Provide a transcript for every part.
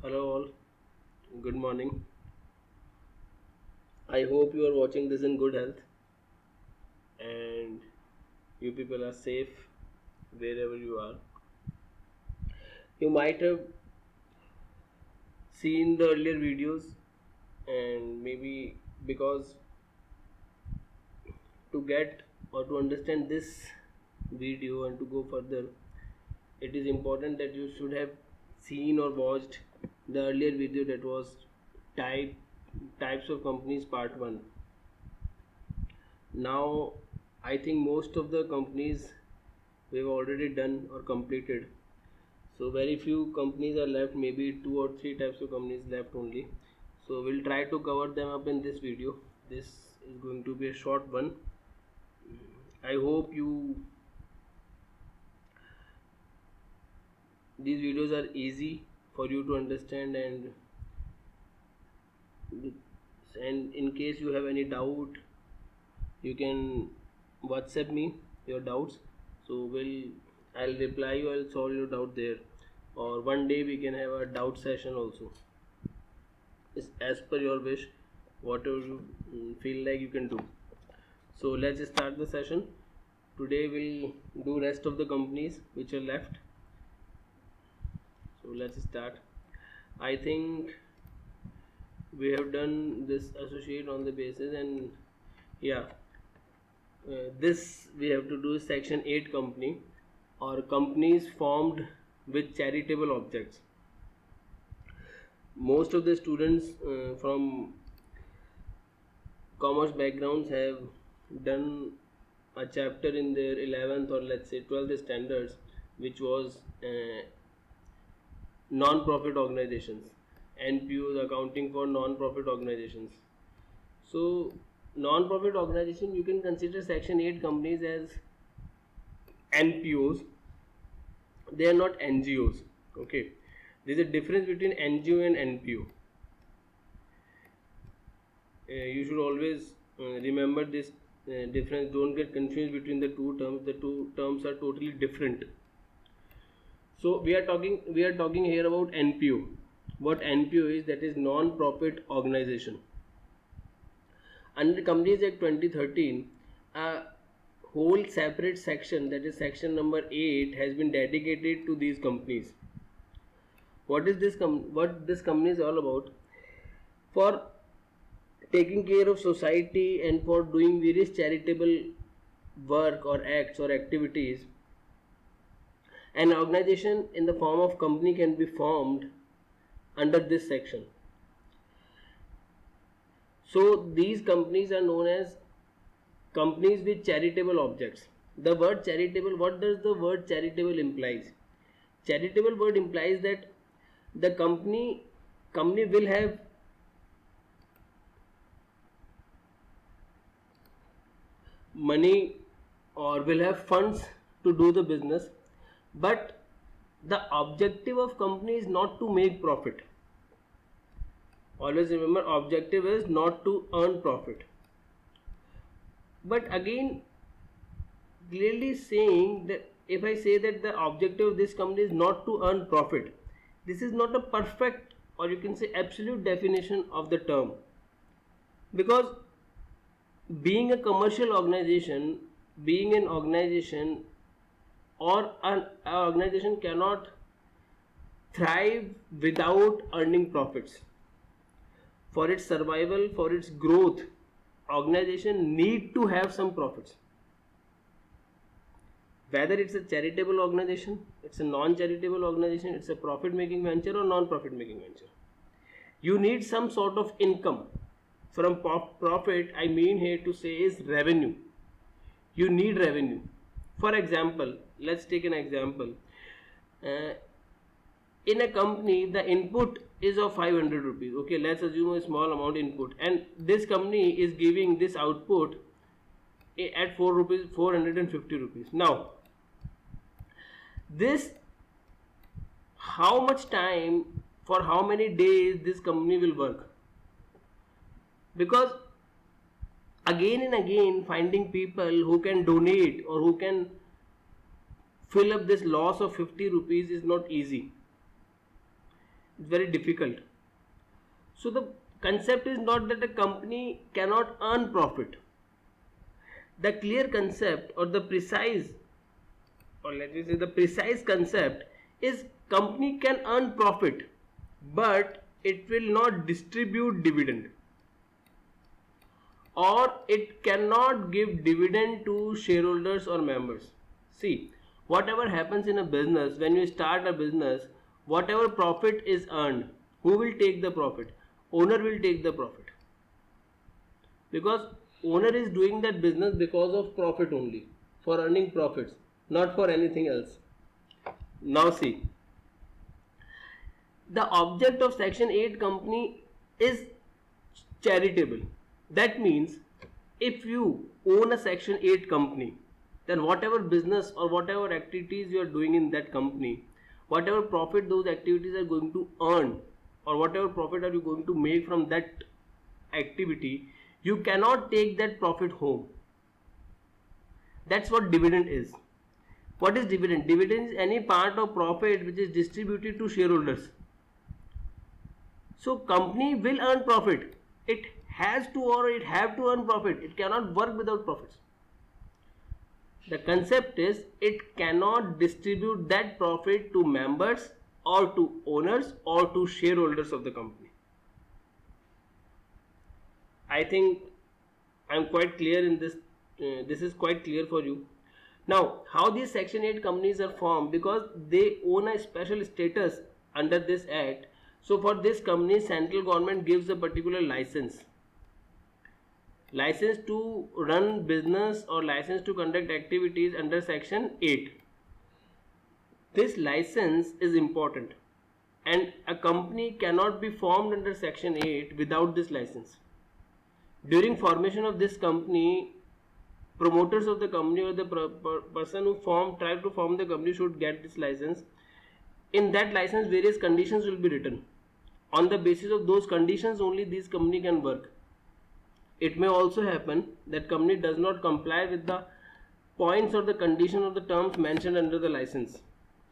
Hello all, good morning. I hope you are watching this in good health and you people are safe wherever you are. You might have seen the earlier videos, and maybe because to get or to understand this video and to go further, it is important that you should have seen or watched the earlier video that was type types of companies part 1. Now I think most of the companies we've already done or completed, so very few companies are left, maybe two or three types of companies left only. So we'll try to cover them up in this video. This is going to be a short one. I hope you these videos are easy for you to understand, and in case you have any doubt, you can WhatsApp me your doubts. So I'll reply you, I'll solve your doubt there, or one day we can have a doubt session also. It's as per your wish, whatever you feel like you can do. So let's start the session. Today we'll do rest of the companies which are left. So let's start. I think we have done this associate on the basis, and yeah, this we have to do section 8 company or companies formed with charitable objects. Most of the students from commerce backgrounds have done a chapter in their 11th or let's say 12th standards, which was non-profit organizations, NPOs, accounting for non-profit organizations. So non-profit organization, you can consider section 8 companies as NPOs. They are not NGOs. Okay, there's a difference between NGO and NPO. You should always remember this difference. Don't get confused between the two terms. The two terms are totally different. So we are talking here about NPO. What NPO is, that is non-profit organization. Under Companies Act 2013, a whole separate section, that is section number 8, has been dedicated to these companies. What this company is all about? For taking care of society and for doing various charitable work or acts or activities, an organization in the form of company can be formed under this section. So these companies are known as companies with charitable objects. The word charitable, what does the word charitable implies? Charitable word implies that the company will have money or will have funds to do the business, but the objective of company is not to make profit. Always remember, objective is not to earn profit. But again, clearly saying that if I say that the objective of this company is not to earn profit, this is not a perfect, or you can say absolute definition of the term, because being a commercial organization, being an organization, or an organization cannot thrive without earning profits. For its survival, for its growth, organization need to have some profits. Whether it's a charitable organization, it's a non-charitable organization, it's a profit-making venture or non-profit making venture, you need some sort of income. From profit, I mean here to say is revenue. You need revenue. For example, let's take an example. Uh, in a company, the input is of 500 rupees. Okay, let's assume a small amount input, and this company is giving this output at 4 rupees, 450 rupees. Now, this, how much time, for how many days this company will work? Because again and again finding people who can donate or who can fill up this loss of 50 rupees is not easy. It's very difficult. So the concept is not that a company cannot earn profit. The clear concept, or the precise, or let me say the precise concept is, company can earn profit, but it will not distribute dividend, or it cannot give dividend to shareholders or members. See, whatever happens in a business, when you start a business, whatever profit is earned, who will take the profit? Owner will take the profit, because owner is doing that business because of profit only, for earning profits, not for anything else. Now see, the object of section 8 company is charitable. That means if you own a section 8 company, then whatever business or whatever activities you are doing in that company, whatever profit those activities are going to earn, or whatever profit are you going to make from that activity, you cannot take that profit home. That's what dividend is. What is dividend? Dividend is any part of profit which is distributed to shareholders. So company will earn profit. It has to, or it have to earn profit. It cannot work without profits. The concept is, it cannot distribute that profit to members or to owners or to shareholders of the company. I think I'm quite clear in this. This is quite clear for you. Now, how these section 8 companies are formed? Because they own a special status under this act. So for this company, central government gives a particular license to run business, or license to conduct activities under section 8. This license is important, and a company cannot be formed under section 8 without this license. During formation of this company, promoters of the company, or the person who try to form the company, should get this license. In that license, various conditions will be written. On the basis of those conditions only, this company can work. It may also happen that company does not comply with the points or the condition or the terms mentioned under the license.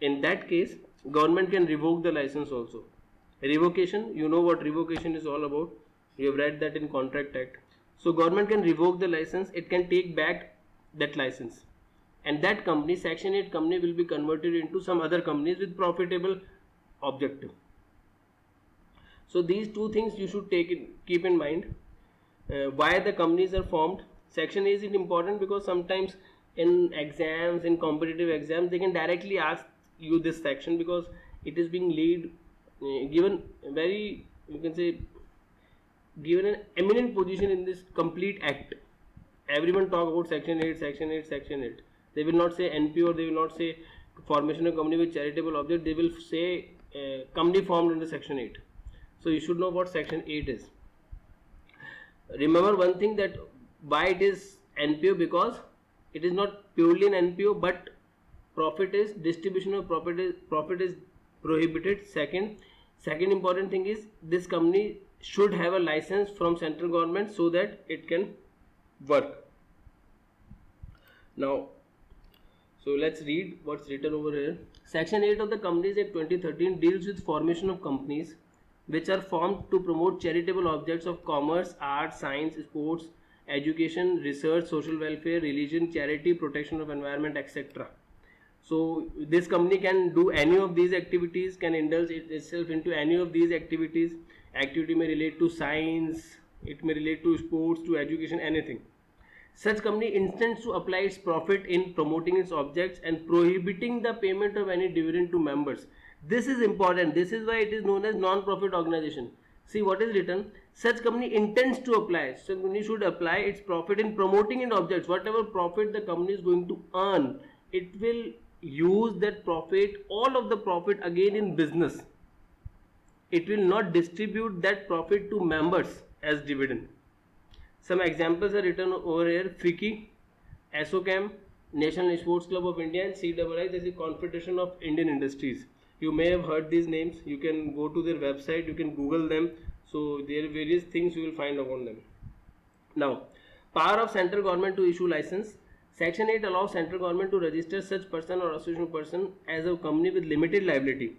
In that case, government can revoke the license also. Revocation, you know what revocation is all about. You have read that in Contract Act. So government can revoke the license. It can take back that license, and that company, section 8 company, will be converted into some other companies with profitable objective. So these two things you should keep in mind. Why the companies are formed. Section 8 is important because sometimes in exams, in competitive exams, they can directly ask you this section, because it is being given very, you can say, given an eminent position in this complete act. Everyone talk about section 8, section 8, section 8. They will not say NPO, or they will not say formation of company with charitable object. They will say company formed under section 8. So you should know what section 8 is. Remember one thing, that why it is NPO, because it is not purely an NPO, but distribution of profit is prohibited. Second important thing is, this company should have a license from central government so that it can work. Now, so let's read what's written over here. Section 8 of the Companies Act 2013 deals with formation of companies which are formed to promote charitable objects of commerce, art, science, sports, education, research, social welfare, religion, charity, protection of environment, etc. So this company can do any of these activities, can indulge itself into any of these activities. Activity may relate to science, it may relate to sports, to education, anything. Such company intends to apply its profit in promoting its objects and prohibiting the payment of any dividend to members. This is important. This is why it is known as non-profit organization. See what is written. Such company intends to apply. So company should apply its profit in promoting its objects. Whatever profit the company is going to earn, it will use that profit, all of the profit, again in business. It will not distribute that profit to members as dividend. Some examples are written over here. FICCI, ASSOCHAM, National Sports Club of India, and CII, this is Confederation of Indian Industries. You may have heard these names. You can go to their website, you can Google them. So there are various things you will find upon them. Now, power of central government to issue license. Section 8 allows central government to register such person or association person as a company with limited liability.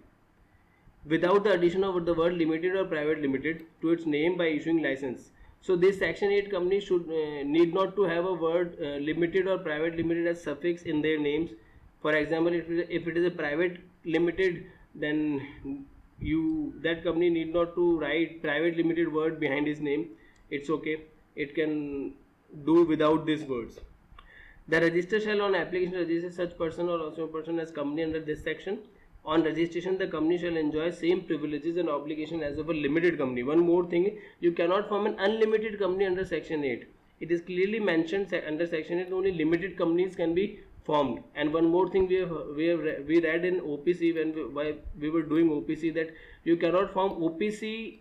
without the addition of the word limited or private limited to its name by issuing license. So this section 8 company should need not to have a word limited or private limited as suffix in their names. For example, if it is a private limited, then that company need not to write private limited word behind his name. It's okay, it can do without these words. The register shall on application register such person or also person as company under this section. On registration, the company shall enjoy same privileges and obligation as of a limited company. One more thing, you cannot form an unlimited company under section 8. It is clearly mentioned under section 8 only limited companies can be formed. And one more thing we read in OPC when we were doing OPC, that you cannot form OPC,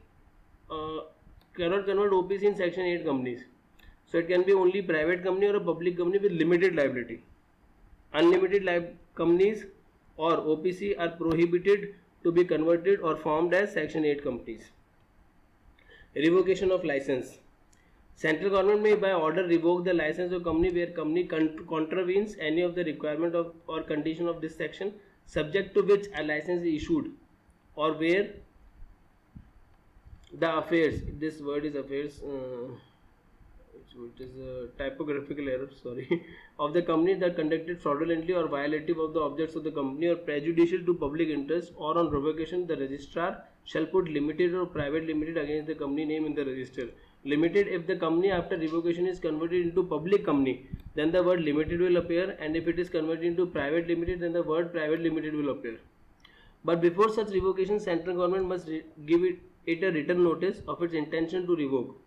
cannot convert OPC in section 8 companies. So it can be only private company or a public company with limited liability. Unlimited companies or OPC are prohibited to be converted or formed as section 8 companies. Revocation of license. Central government may by order revoke the license of company where company contravenes any of the requirement of or condition of this section, subject to which a license is issued, or where the affairs, this word is affairs, it is a typographical error, sorry, of the company that conducted fraudulently or violative of the objects of the company or prejudicial to public interest, or on revocation the registrar shall put limited or private limited against the company name in the register. Limited, if the company after revocation is converted into public company, then the word limited will appear, and if it is converted into private limited, then the word private limited will appear. But before such revocation, central government must give it a written notice of its intention to revoke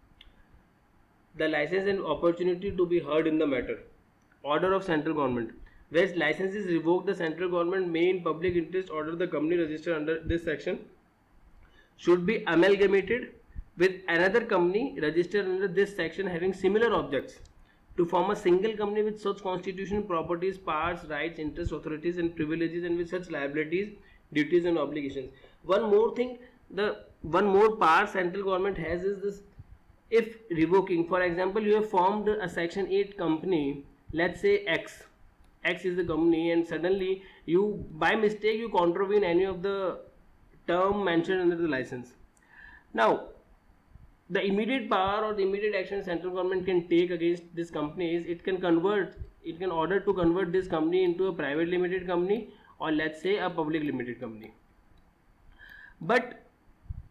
the license and opportunity to be heard in the matter. Order of central government. Where license is revoked, the central government may in public interest order the company registered under this section should be amalgamated with another company registered under this section having similar objects to form a single company with such constitution, properties, powers, rights, interests, authorities and privileges, and with such liabilities, duties and obligations. One more thing, the one more power central government has is this: if revoking, for example, you have formed a section 8 company, let's say X is the company, and suddenly you by mistake you contravene any of the term mentioned under the license. Now the immediate power or the immediate action central government can take against this company is it can order to convert this company into a private limited company, or let's say a public limited company. But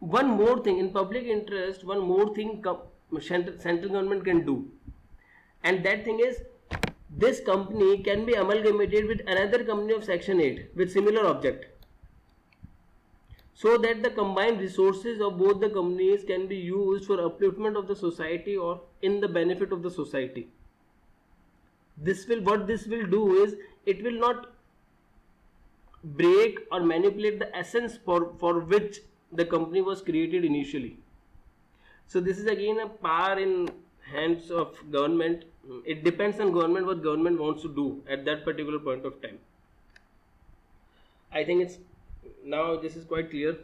one more thing, in public interest, one more thing central government can do, and that thing is this company can be amalgamated with another company of section 8 with similar object, so that the combined resources of both the companies can be used for upliftment of the society or in the benefit of the society. What this will do is it will not break or manipulate the essence for which the company was created initially. So this is again a power in hands of government. It depends on government what government wants to do at that particular point of time. I think now this is quite clear.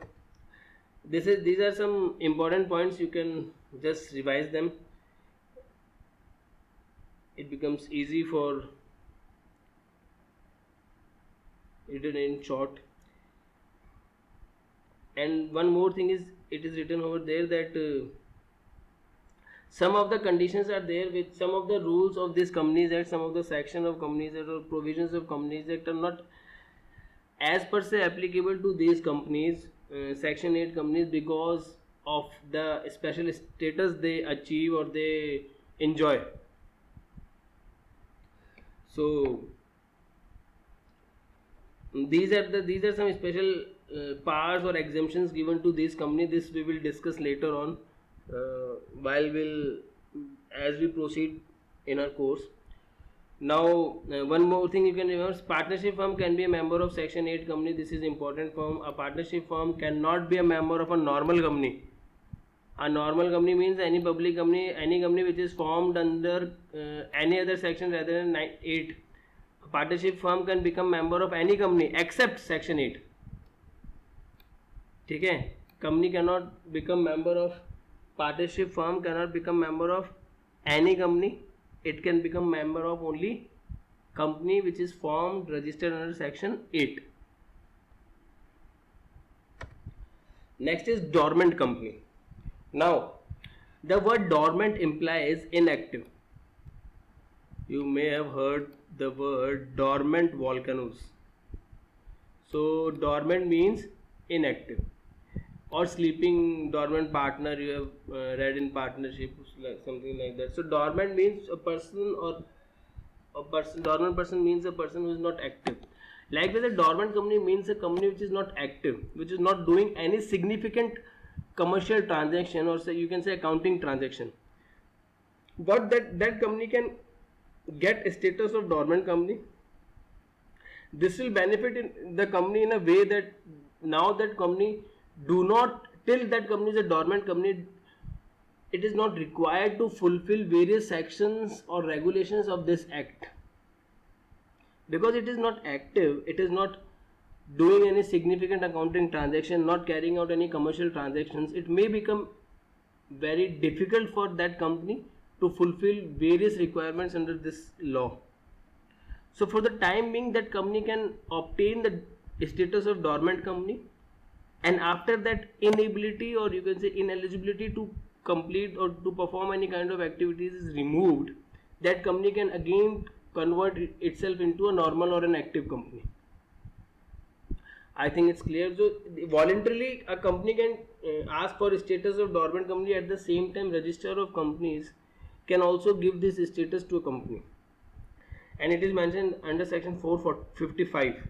These are some important points, you can just revise them. It becomes easy for written in short. And one more thing is, it is written over there that some of the conditions are there with some of the rules of this Companies Act, some of the section of Companies Act or provisions of Companies Act are not as per se applicable to these companies, section 8 companies, because of the special status they achieve or they enjoy. So these are some special powers or exemptions given to this company. This we will discuss later on as we proceed in our course. Now one more thing you can remember: partnership firm can be a member of section 8 company. This is important firm. A partnership firm cannot be a member of a normal company. A normal company means any public company, any company which is formed under any other section rather than 8. A partnership firm can become member of any company except section 8. ठीक है, company cannot become member of, partnership firm cannot become member of any company. It can become member of only company which is formed, registered under section 8. Next is dormant company. Now the word dormant implies inactive. You may have heard the word dormant volcanoes. So dormant means inactive, or sleeping dormant partner. You have read in partnership, something like that. So dormant means a person, or a person. Dormant person means a person who is not active. Likewise, a dormant company means a company which is not active, which is not doing any significant commercial transaction, or say you can say accounting transaction. What that company can get a status of dormant company. This will benefit in the company in a way that now that company do not, till that company is a dormant company, it is not required to fulfill various sections or regulations of this act, because it is not active, it is not doing any significant accounting transaction, not carrying out any commercial transactions. It may become very difficult for that company to fulfill various requirements under this law. So for the time being, that company can obtain the status of dormant company, and after that inability, or you can say ineligibility to complete or to perform any kind of activities is removed, that company can again convert itself into a normal or an active company. I think it's clear. So voluntarily a company can ask for status of dormant company. At the same time, Register of Companies can also give this status to a company, and it is mentioned under section 455,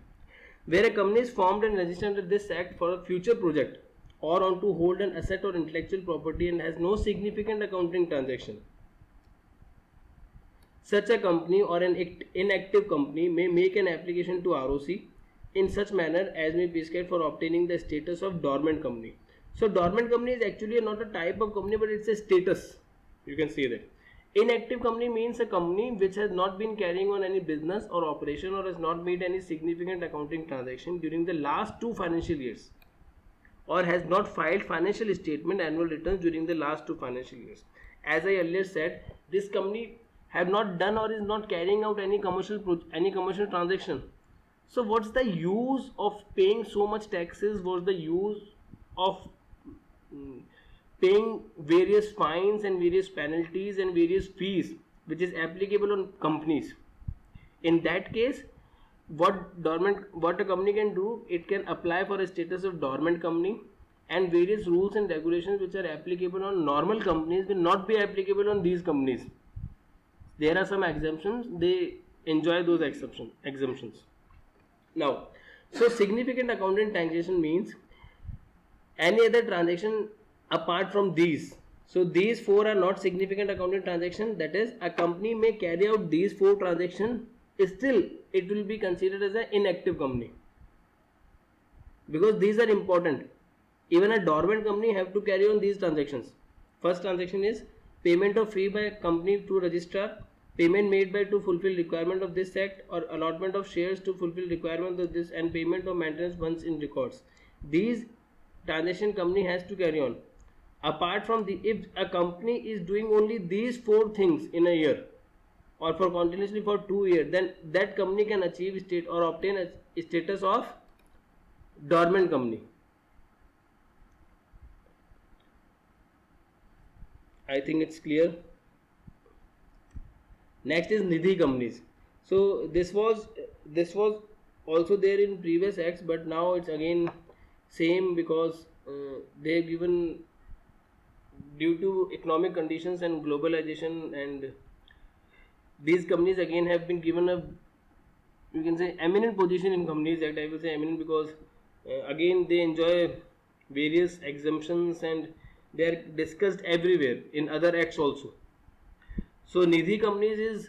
where a company is formed and registered under this act for a future project or on to hold an asset or intellectual property and has no significant accounting transaction. Such a company or an inactive company may make an application to ROC in such manner as may be prescribed for obtaining the status of dormant company. So dormant company is actually not a type of company, but it's a status. You can see that. Inactive company means a company which has not been carrying on any business or operation, or has not made any significant accounting transaction during the last 2 financial years, or has not filed financial statement annual returns during the last 2 financial years. As I earlier said, this company have not done or is not carrying out any commercial transaction. So what's the use of paying so much taxes? What's the use of paying various fines and various penalties and various fees which is applicable on companies? In that case, what a company can do, it can apply for a status of dormant company, and various rules and regulations which are applicable on normal companies will not be applicable on these companies. There are some exemptions, they enjoy those exemptions. Now, so significant accounting transaction means any other transaction apart from these. So these 4 are not significant accounting transaction. That is, a company may carry out these 4 transactions, still it will be considered as an inactive company, because these are important. Even a dormant company have to carry on these transactions. First transaction is payment of fee by a company to registrar, payment made by to fulfill requirement of this act, or allotment of shares to fulfill requirement of this, and payment of maintenance once in records. These transaction company has to carry on. Apart from the, if a company is doing only these 4 things in a year, or for continuously for 2 years, then that company can achieve state or obtain a status of dormant company. I think it's clear. Next is Nidhi companies. So this was also there in previous acts, but now it's again same, because they've given, due to economic conditions and globalization, and these companies again have been given a, you can say, eminent position in Companies Act. I will say eminent because again they enjoy various exemptions and they are discussed everywhere in other acts also. So Nidhi companies,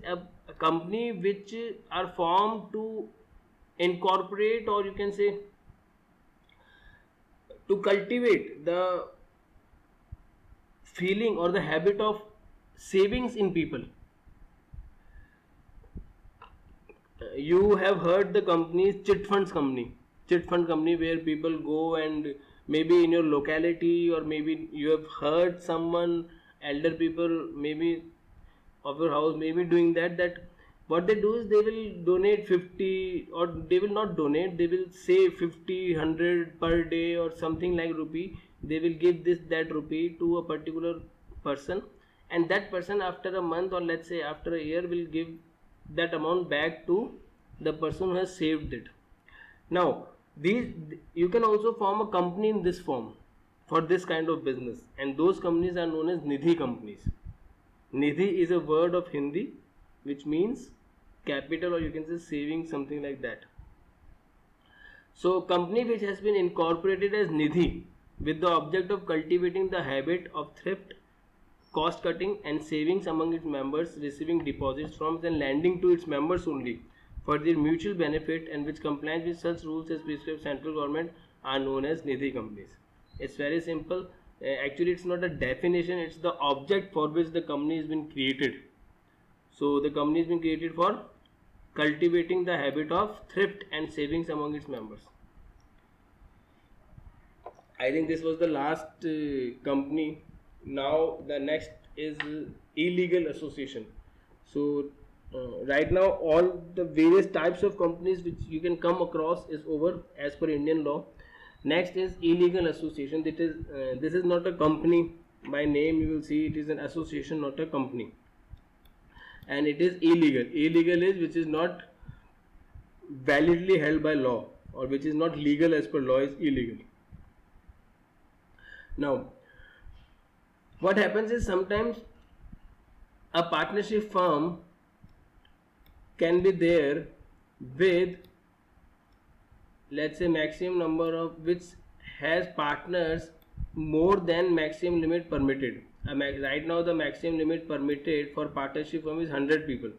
a company which are formed to incorporate, or you can say to cultivate the feeling or the habit of savings in people. You have heard the companies chit fund company, where people go and maybe in your locality, or maybe you have heard someone, elder people maybe of your house maybe doing that What they do is they will donate 50, or they will not donate, they will say 50, 100 per day or something like rupee. They will give this that rupee to a particular person, and that person after a month, or let's say after a year, will give that amount back to the person who has saved it. Now, these, you can also form a company in this form for this kind of business, and those companies are known as Nidhi companies. Nidhi is a word of Hindi which means capital, or you can say saving, something like that. So, company which has been incorporated as Nidhi with the object of cultivating the habit of thrift, cost cutting, and savings among its members, receiving deposits from and lending to its members only for their mutual benefit, and which complies with such rules as prescribed central government, are known as Nidhi companies. It's very simple. Actually, it's not a definition, it's the object for which the company has been created. So, the company has been created for cultivating the habit of thrift and savings among its members. I think this was the last company. Now the next is illegal association. So right now all the various types of companies which you can come across is over as per Indian law. Next is illegal association. This is not a company by name. You will see it is an association, not a company, and it is illegal. Illegal is which is not validly held by law, or which is not legal as per law, is illegal. Now, what happens is sometimes a partnership firm can be there with, let's say, maximum number of, which has partners more than maximum limit permitted. Right now the maximum limit permitted for partnership firm is 100 people.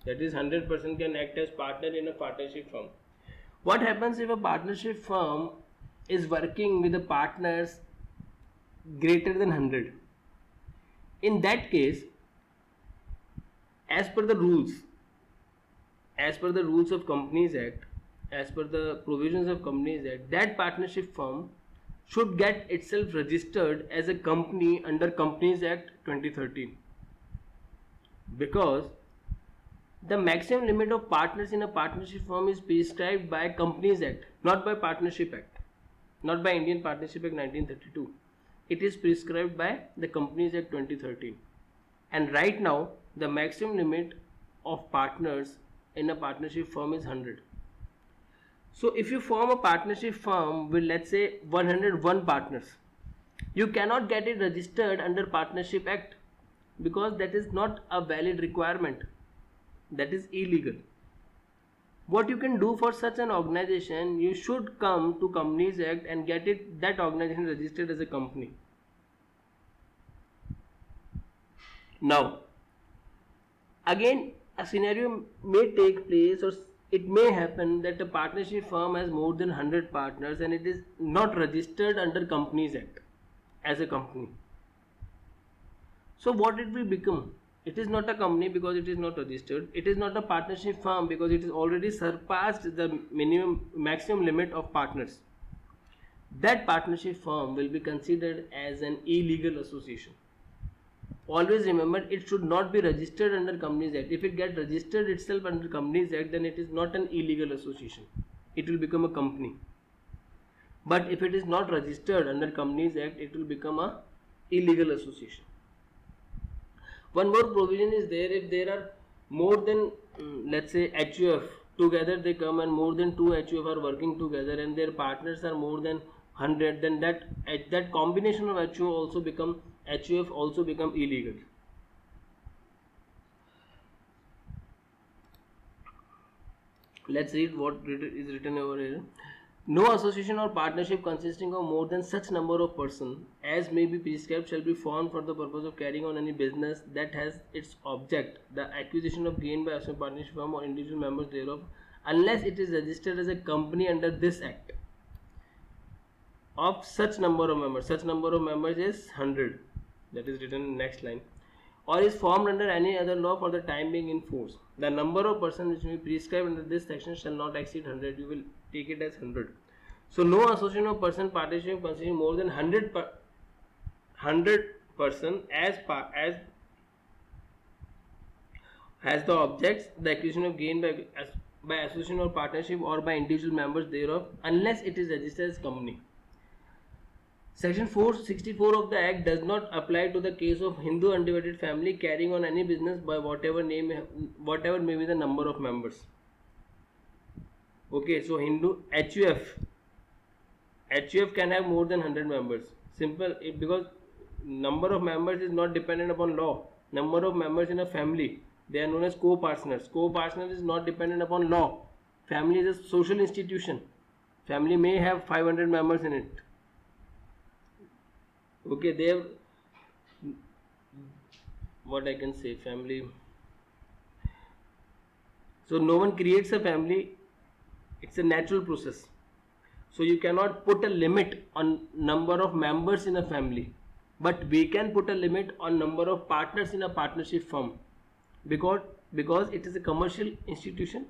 That is 100% can act as partner in a partnership firm. What happens if a partnership firm is working with the partners greater than 100? In that case, as per the rules of Companies Act, as per the provisions of Companies Act, that partnership firm should get itself registered as a company under Companies Act 2013, because the maximum limit of partners in a partnership firm is prescribed by Companies Act, not by Partnership Act, not by Indian Partnership Act 1932. It is prescribed by the Companies Act 2013, and right now the maximum limit of partners in a partnership firm is 100. So if you form a partnership firm with, let's say, 101 partners, you cannot get it registered under Partnership Act, because that is not a valid requirement. That is illegal. What you can do for such an organization, you should come to Companies Act and get that organization registered as a company. Now, again, a scenario may take place, or it may happen that a partnership firm has more than 100 partners and it is not registered under Companies Act as a company. So what it will become? It is not a company because it is not registered. It is not a partnership firm because it is already surpassed the maximum limit of partners. That partnership firm will be considered as an illegal association. Always remember, it should not be registered under Companies Act. If it gets registered itself under Companies Act, then it is not an illegal association. It will become a company. But if it is not registered under Companies Act, it will become a illegal association. One more provision is there. If there are more than, let's say, HUF, together they come and more than 2 HUF are working together and their partners are more than 100, then that combination of HUF also become illegal. Let's read what is written over here. No association or partnership consisting of more than such number of persons as may be prescribed shall be formed for the purpose of carrying on any business that has its object the acquisition of gain by association, partnership firm or individual members thereof, unless it is registered as a company under this act of such number of members. Such number of members is 100. That is written in next line. Or is formed under any other law for the time being in force. The number of persons which may be prescribed under this section shall not exceed 100. You will take it as 100. So no association of person partnership consisting more than 100 person as has the objects the acquisition of gain by association or partnership or by individual members thereof, unless it is registered as company. Section 464 of the Act does not apply to the case of Hindu undivided family carrying on any business by whatever may be the number of members. Okay, so HUF can have more than 100 members. Simple, because number of members is not dependent upon law. Number of members in a family, they are known as co-partners. Co-partners is not dependent upon law. Family is a social institution. Family may have 500 members in it. Okay, they have, what I can say, family. So no one creates a family. It's a natural process. So you cannot put a limit on number of members in a family, but we can put a limit on number of partners in a partnership firm, because it is a commercial institution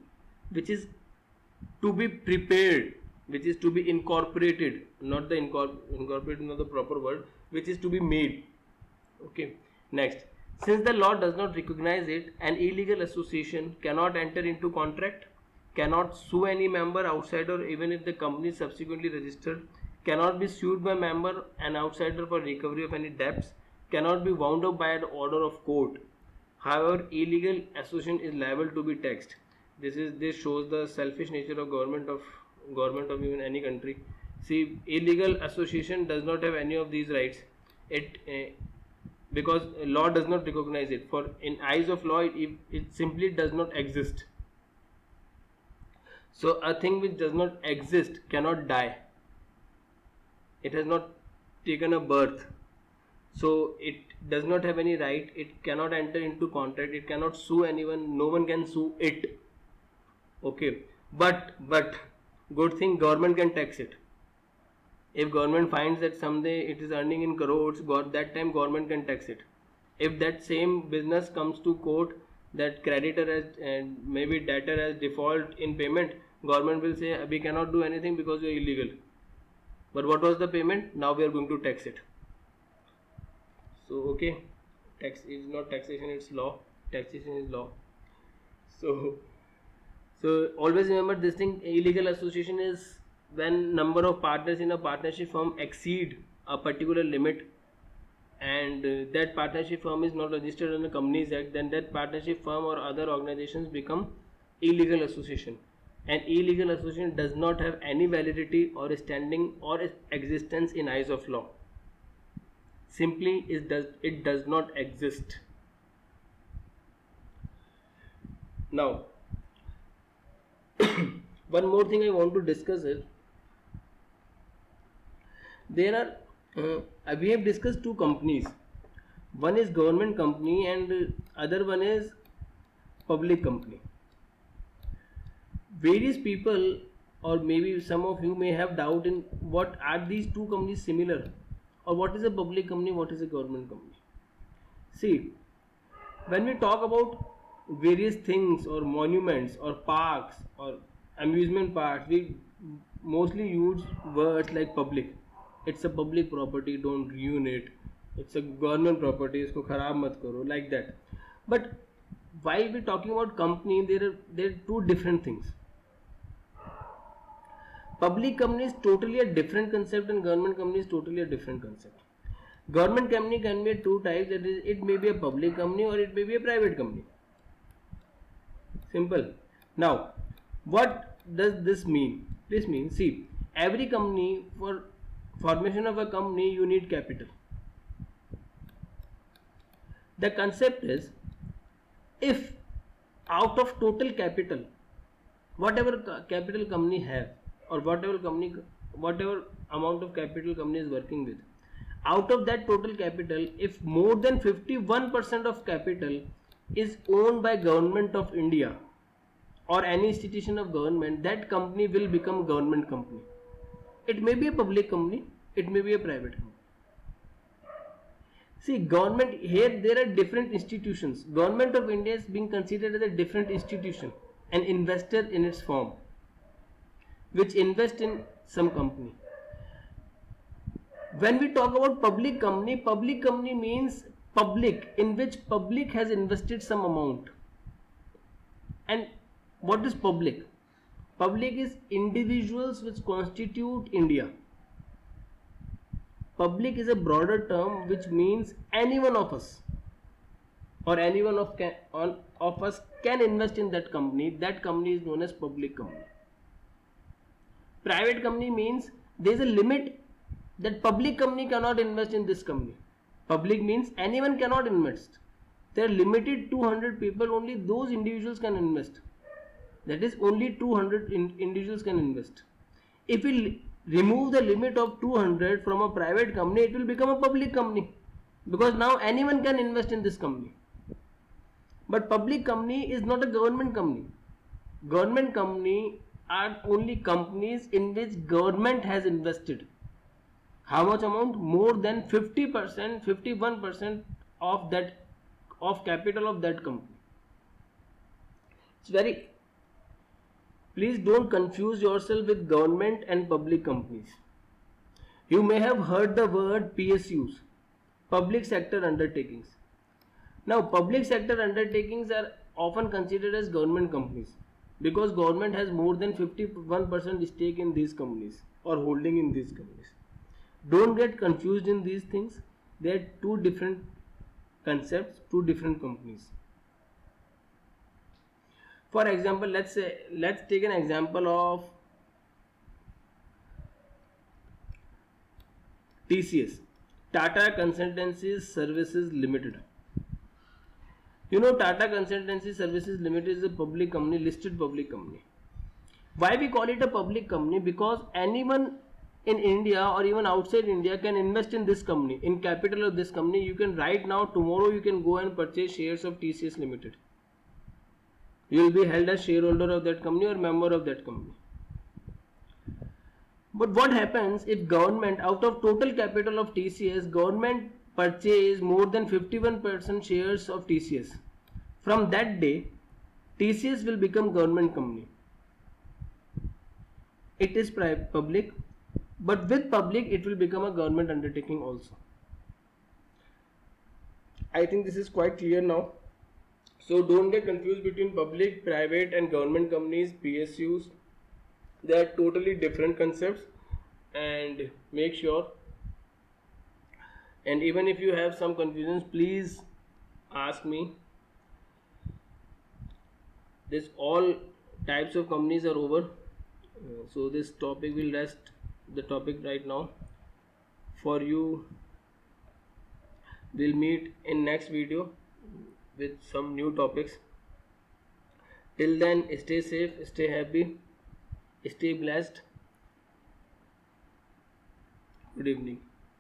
which is to be prepared, which is to be incorporated, not the incorporated, not the proper word, which is to be made. Okay, next, since the law does not recognize it, an illegal association cannot enter into contract, cannot sue any member outsider even if the company is subsequently registered, cannot be sued by member and outsider for recovery of any debts, cannot be wound up by an order of court. However, illegal association is liable to be taxed. This shows the selfish nature of government of even any country. See, illegal association does not have any of these rights. Because law does not recognize it. For in eyes of law, it simply does not exist. So a thing which does not exist cannot die. It has not taken a birth. So it does not have any right. It cannot enter into contract. It cannot sue anyone. No one can sue it. Okay. But good thing, government can tax it. If government finds that someday it is earning in crores, that time government can tax it. If that same business comes to court that creditor has and maybe debtor has default in payment, government will say we cannot do anything because you are illegal. But what was the payment? Now we are going to tax it. So okay, tax is not taxation, it's law. Taxation is law. So always remember this thing. Illegal association is when number of partners in a partnership firm exceed a particular limit, and that partnership firm is not registered on the Companies Act, then that partnership firm or other organizations become illegal association. An illegal association does not have any validity or standing or existence in eyes of law. Simply it does not exist. Now, one more thing I want to discuss is, there are we have discussed two companies. One is government company and other one is public company. Various people, or maybe some of you may have doubt in what are these two companies similar, or what is a public company, what is a government company. See, when we talk about various things or monuments or parks or amusement parks, we mostly use words like public. It's a public property, don't ruin it. It's a government property, isko kharab mat karo, like that. But while we're talking about company, there are two different things. Public company is totally a different concept and government company is totally a different concept. Government company can be two types, that is, it may be a public company or it may be a private company. Simple. Now, what does this mean? This means, see, every company, for formation of a company, you need capital. The concept is, if out of total capital, whatever capital company have, or whatever amount of capital company is working with, out of that total capital, if more than 51% of capital is owned by government of India or any institution of government, that company will become a government company. It may be a public company, it may be a private company. See, government, here there are different institutions. Government of India is being considered as a different institution, an investor in its form, which invest in some company. When we talk about public company means public, in which public has invested some amount. And what is public? Public is individuals which constitute India. Public is a broader term which means any one of us or anyone of us can invest in that company. That company is known as public company. Private company means there is a limit that public company cannot invest in this company. Public means anyone cannot invest. There are limited 200 people, only those individuals can invest. That is, only 200 individuals can invest. If we remove the limit of 200 from a private company, it will become a public company, because now anyone can invest in this company. But public company is not a government company. Government company are only companies in which government has invested. How much amount? More than 50%, 51% of that, of capital of that company. It's very, please don't confuse yourself with government and public companies. You may have heard the word PSUs, public sector undertakings. Now, public sector undertakings are often considered as government companies because government has more than 51% stake in these companies or holding in these companies. Don't get confused in these things. They are two different concepts, two different companies. For example, let's take an example of TCS, Tata Consultancy Services Limited. You know, Tata Consultancy Services Limited is a public company, listed public company. Why we call it a public company? Because anyone in India or even outside India can invest in this company, in capital of this company. You can right now, tomorrow you can go and purchase shares of TCS Limited. You will be held as shareholder of that company or member of that company. But what happens if government, out of total capital of TCS, government purchase more than 51% shares of TCS? From that day, TCS will become government company. It is public, but with public it will become a government undertaking also. I think this is quite clear now. So don't get confused between public, private and government companies, PSUs. They are totally different concepts, and make sure, and even if you have some confusions, please ask me. This all types of companies are over. So this topic will rest the topic right now. For you, we'll meet in next video with some new topics. Till then, stay safe, stay happy, stay blessed. Good evening.